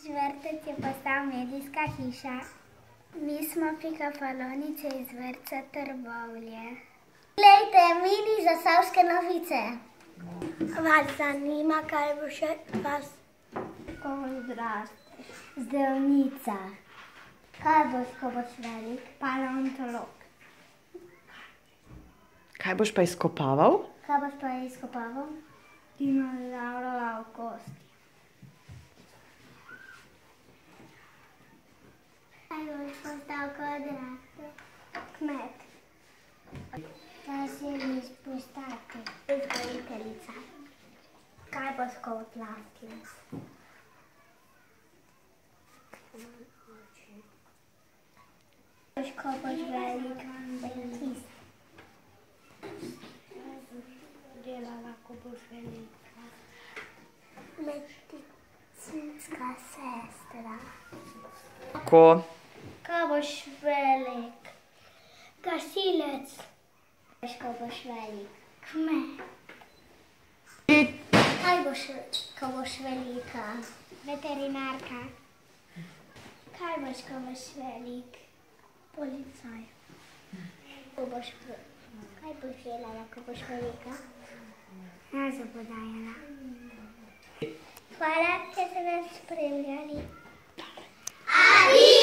Vrtec je postal medijska hiša. Mi smo pikapalonice iz vrtca Trbovlje. Glejte, mini zasavske novice. Vas zanima, kaj bo še vas? Ko odrasteš? Zdravnica. Kaj boš, ko boš velik? Paleontolog. Kaj boš pa izkopaval? Kaj boš pa izkopaval? Dinozaurova kosti. Kaj boš postal, ko odrasteš? Kmet. Kaj želiš postati? Vzgojiteljica. Kaj boš, ko odrasteš? Ko boš velik, dentist. Delala, ko boš velika? Medicinska sestra. Ko? Ko boš velik? Gasilec. Ko boš velik? Kmet. Kaj boš, ko boš velika? Veterinarka. Kaj boš, ko boš velik? Policaj. Kaj boš delala, ko boš velika? Jaz se podajala. Hvala, ker ste nas spremljali. Adijo!